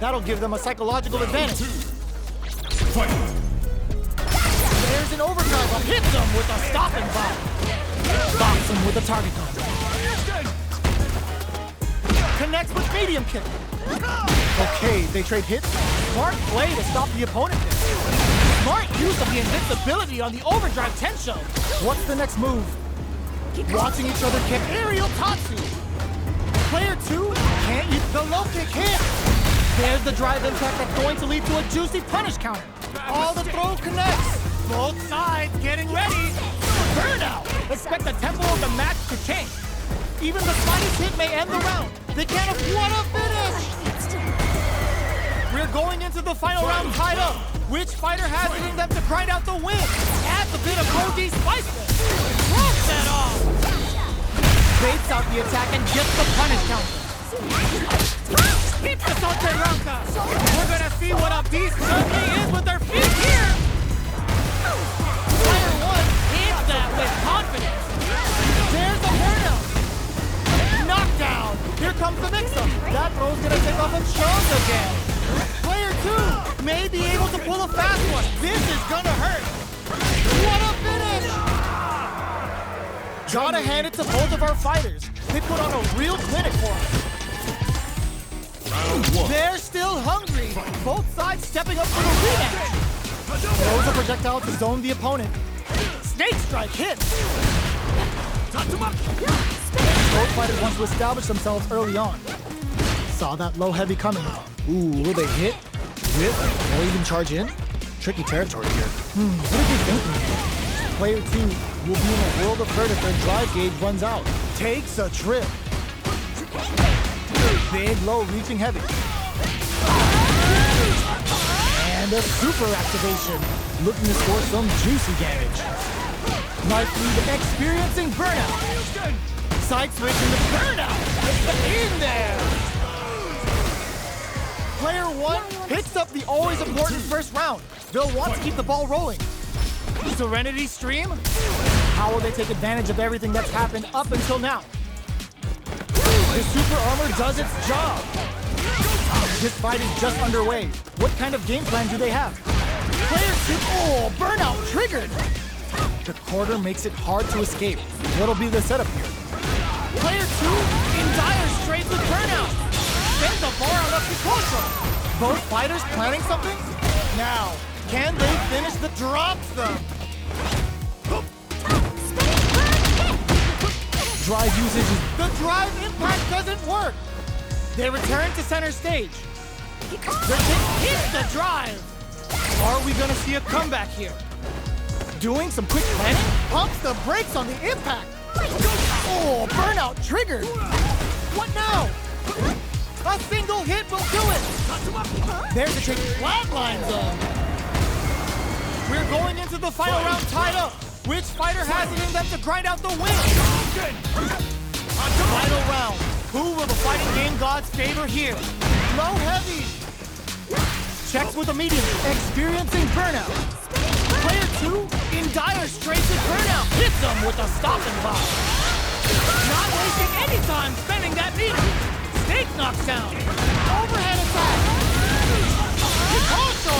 That'll give them a psychological advantage. Fight! There's an overdrive. Hits him with a stopping bomb. Box him with a target combo. Connects with medium kick. Okay, they trade hits. Smart play to stop the opponent there. Smart use of the invincibility on the overdrive Tensho. What's the next move? Watching each other kick aerial Tatsu. Player 2 can't use the low kick here. There's the drive impact that's going to lead to a juicy punish counter. All the throw connects. Both sides getting ready. Burnout. Expect the tempo of the match to change. Even the slightest hit may end the round. They can't afford a finish. We're going into the final round tied up. Which fighter has it in them to grind out the win? Adds a bit of OD spiciness. Throws that off. Baits out the attack and gets the punish counter. Keep the Sonteranka. We're gonna see what a beast Chun-Li is with their feet here. Player 1 hits that with confidence. There's the burnout. Knockdown. Here comes the mix-up. That throw's gonna take off of Shows again. Player 2 may be able to pull a fast one. This is gonna hurt. What a finish! Gotta hand it to both of our fighters. They put on a real clinic for us. Round 1. They're still hungry. Both sides stepping up for the rematch. Throws a projectile to zone the opponent. Snake strike hits. Both fighters want to establish themselves early on. Saw that low heavy coming. Ooh, will they hit, whip, or even charge in? Tricky territory here. What are they thinking? Player 2 will be in a world of hurt if their drive gauge runs out. Takes a trip. Big low reaching heavy. And a super activation. Looking to score some juicy damage. Knife lead experiencing burnout. Side switch into burnout. In there. Player 1 picks up the always important first round. They'll want to keep the ball rolling. Serenity Stream? How will they take advantage of everything that's happened up until now? The super armor does its job. This fight is just underway. What kind of game plan do they have? Player 2, oh, burnout triggered. The quarter makes it hard to escape. What'll be the setup here? Player 2 in dire straits with burnout. Sends the bar on up to Kosho. Both fighters planning something? Now, can they finish the drops though? Drive usage is... The drive impact doesn't work! They return to center stage. The kick hits the drive! Are we gonna see a comeback here? Doing some quick planning? Pumps the brakes on the impact! Oh, burnout triggered! What now? A single hit will do it! There's a trick flatlines them! We're going into the final round tied up! Which fighter has it in them to grind out the win? Final round. Who will the fighting game gods favor here? Low heavy. Checks with a medium. Experiencing burnout. Player 2 in dire straits with burnout. Hits him with a stopping bomb. Not wasting any time spending that meter. Snake knockdown. Overhead attack. Also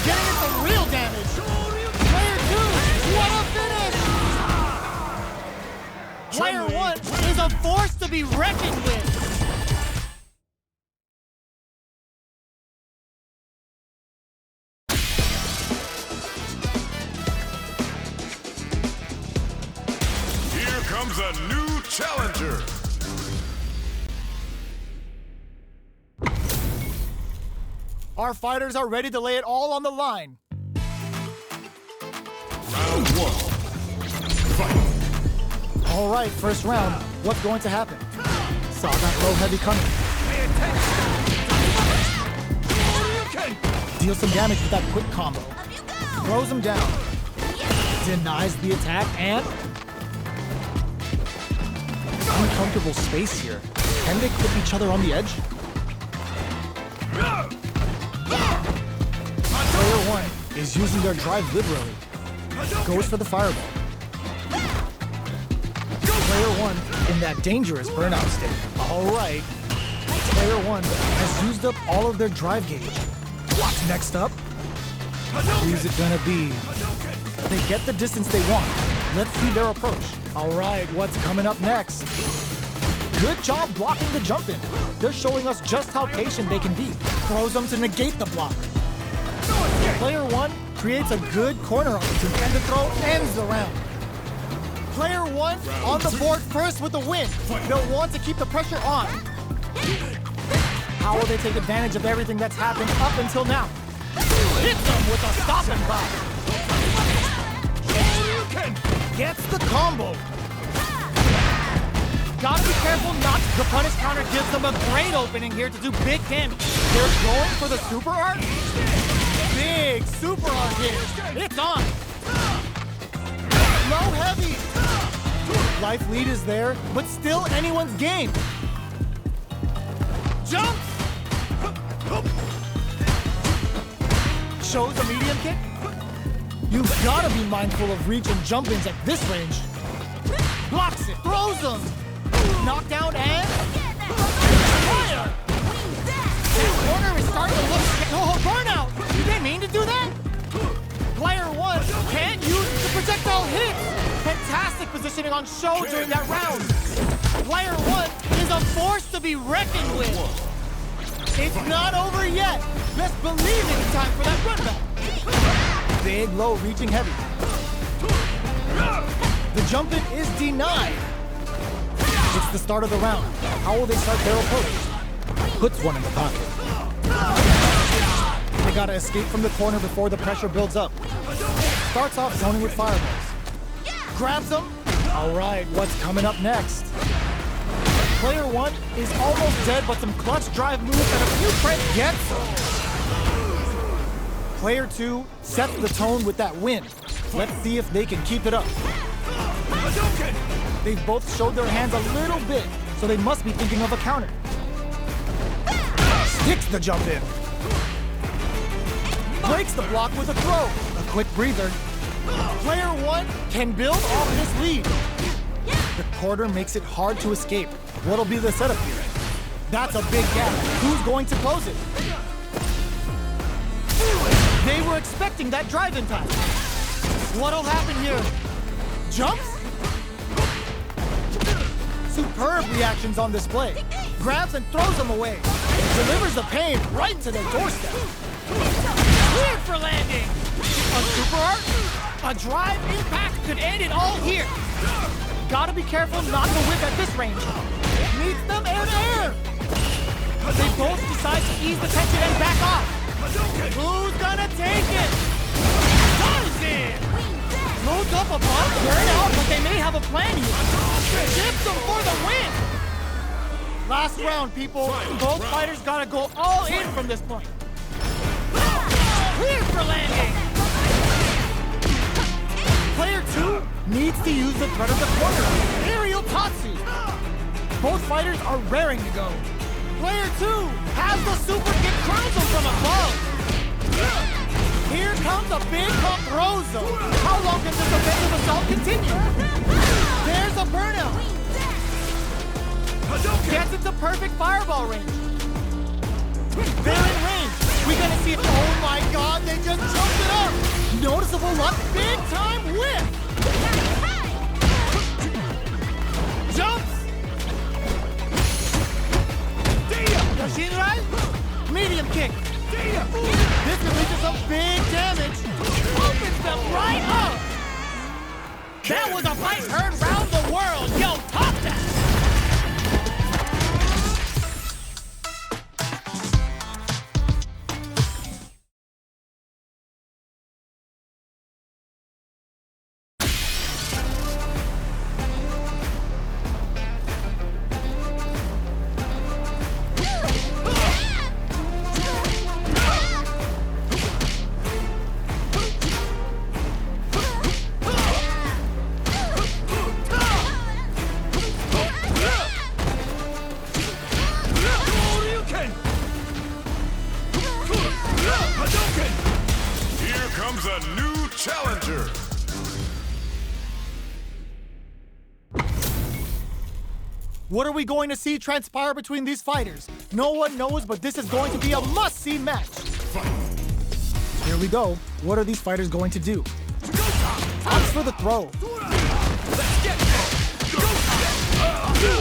getting it some real damage. Player 2, what a finish! Player 1 is a force to be reckoned with. Here comes a new challenger. Our fighters are ready to lay it all on the line. Round 1. Fight. All right, first round. What's going to happen? Saw that low heavy coming. Deals some damage with that quick combo. Throws him down. Denies the attack and... Uncomfortable space here. Can they clip each other on the edge? Player 1 is using their drive liberally. Goes for the fireball. Player 1 in that dangerous burnout state. All right. Player 1 has used up all of their drive gauge. What's next up? Who's it gonna be? They get the distance they want. Let's see their approach. All right, what's coming up next? Good job blocking the jump in. They're showing us just how patient they can be. Throws them to negate the block. Player 1 creates a good corner opportunity and the throw ends the round. Player 1 on the board first with the win. They'll want to keep the pressure on. How will they take advantage of everything that's happened up until now? Hits them with a stop and pop. Gets the combo. Gotta be careful not to. The punish counter gives them a great opening here to do big damage. They're going for the super art. Big super art here. It's on. Low heavy. Life lead is there, but still anyone's game. Jumps. Shows a medium kick. You've gotta be mindful of reach and jump-ins at this range. Blocks it, throws them. Knockdown and fire. This corner is starting to look. Oh, burnout. You didn't mean to do that. Player 1 can't use the projectile hits. Fantastic positioning on show during that round. Player 1 is a force to be reckoned with. It's not over yet. Let's believe it's time for that run back. Big low reaching heavy. The jump in is denied. It's the start of the round. How will they start their approach? Puts one in the pocket. They gotta escape from the corner before the pressure builds up. Starts off zoning with fireballs. Grabs them. All right, what's coming up next? Player 1 is almost dead, but some clutch drive moves and a few treads gets. Player 2 sets the tone with that win. Let's see if they can keep it up. They've both showed their hands a little bit, so they must be thinking of a counter. Sticks the jump in. Breaks the block with a throw. A quick breather. Player 1 can build off this lead. The quarter makes it hard to escape. What'll be the setup here? That's a big gap. Who's going to close it? They were expecting that drive-in time. What'll happen here? Jumps? Superb reactions on display. Grabs and throws them away. Delivers the pain right to their doorstep. Cleared for landing. A super art? A drive impact could end it all here. Gotta be careful not to whip at this range. Meets them air to air. They both decide to ease the tension and back off. Who's gonna take it? Tarzan! Loads up a block, burn out, but they may have a plan here. Ships them for the win! Last round, people. Both fighters gotta go all in from this point. Clear for landing! Player 2 needs to use the threat of the corner. Aerial Tatsu. Both fighters are raring to go. Player 2 has the super kick Chronozo from above. Here comes a big pump Rozo. How long can this offensive assault continue? There's a burnout. Gets into perfect fireball range. They're in range. We're gonna see it. Oh my god, they just jumped it up. Noticeable luck, big time whip. Jumps. Yoshinrai, medium kick. This releases some big damage. Opens them right up. That was a fight heard round the world. Yo, top that. Here comes a new challenger. Fight! What are we going to see transpire between these fighters? No one knows, but this is going to be a must-see match. Here we go. What are these fighters going to do? Opts for the throw.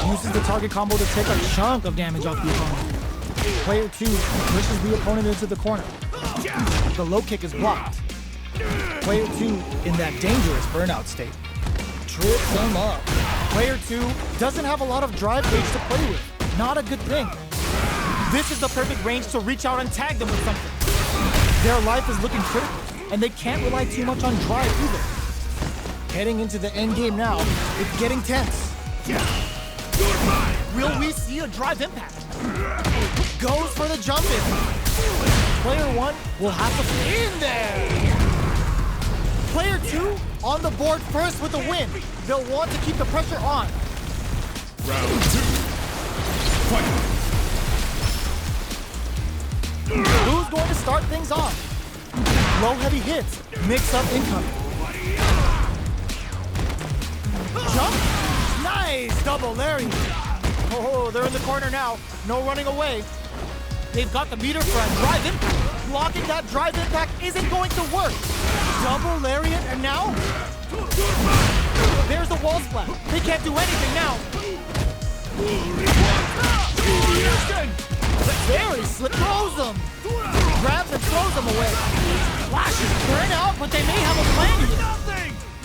Uses the target combo to take a chunk of damage off the opponent. Player 2 pushes the opponent into the corner. The low kick is blocked. Player 2 in that dangerous burnout state. Trips him up. Player 2 doesn't have a lot of drive gauge to play with. Not a good thing. This is the perfect range to reach out and tag them with something. Their life is looking critical, and they can't rely too much on drive either. Heading into the end game now, it's getting tense. Will we see a drive impact? Goes for the jump in. Player 1 will have to in there. Player 2 on the board first with the win. They'll want to keep the pressure on. Round 2. Fight. Who's going to start things off? Low heavy hits, mix up incoming. Jump, nice double lariat. Oh, they're in the corner now, no running away. They've got the meter for a drive impact. Blocking that drive impact isn't going to work. Double lariat, and now? There's the wall splat. They can't do anything now. Very slip throws them. Grabs and throws them away. Flashes burn out, but they may have a plan here.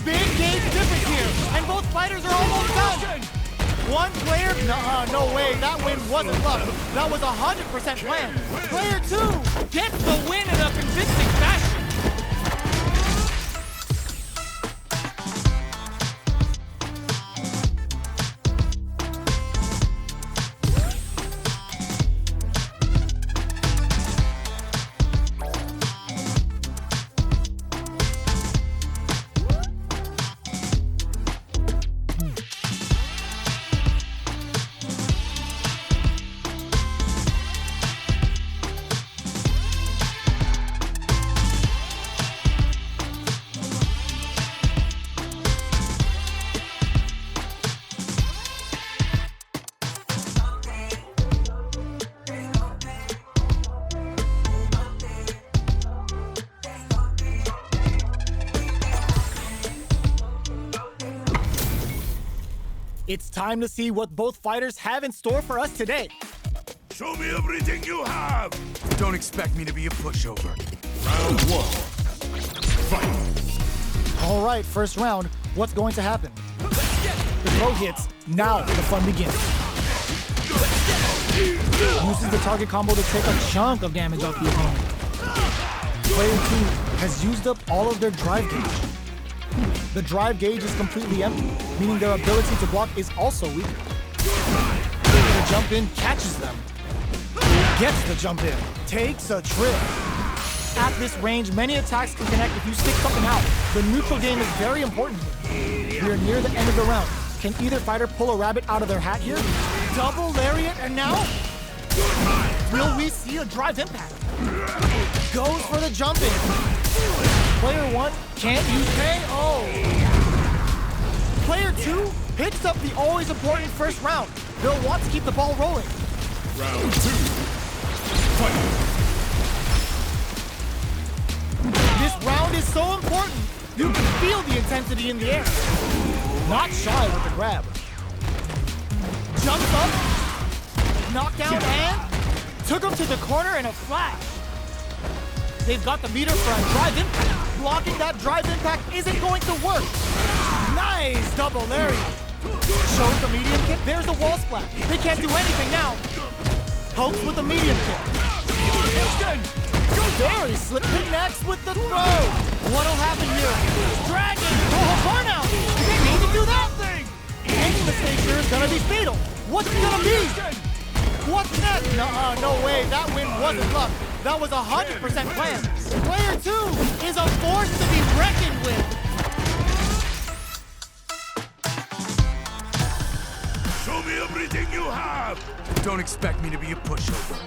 Big gauge difference here, and both fighters are almost done. One player, no way, that win wasn't luck. That was 100% planned. Player 2 gets the win in a convincing fashion. It's time to see what both fighters have in store for us today. Show me everything you have. Don't expect me to be a pushover. Round 1. Fight. All right, first round, what's going to happen? The throw hits, now the fun begins. Uses the target combo to take a chunk of damage off the opponent. Player 2 has used up all of their drive gauge. The drive gauge is completely empty, meaning their ability to block is also weak. The jump in catches them. Gets the jump in, takes a trip. At this range, many attacks can connect if you stick something out. The neutral game is very important here. We are near the end of the round. Can either fighter pull a rabbit out of their hat here? Double lariat, and now? Will we see a drive impact? Goes for the jump in. Player 1 can't use KO. Player 2 picks up the always important first round. They'll want to keep the ball rolling. Round 2. Fight. This round is so important. You can feel the intensity in the air. Not shy with the grab. Jumps up. Knockdown and took him to the corner in a flash. They've got the meter for a drive impact. Blocking that drive impact isn't going to work. Nice double lariat. Shows the medium kick. There's the wall splat. They can't do anything now. Pokes with the medium kick. Very slip connects with the throw. What'll happen here? Dragon. Oh, burnout. They need to do that thing. Any mistake here is gonna be fatal. What's it gonna be? What's next? No way. That win wasn't luck. That was 100% planned. Player 2 is a force to be reckoned with. Show me everything you have. Don't expect me to be a pushover.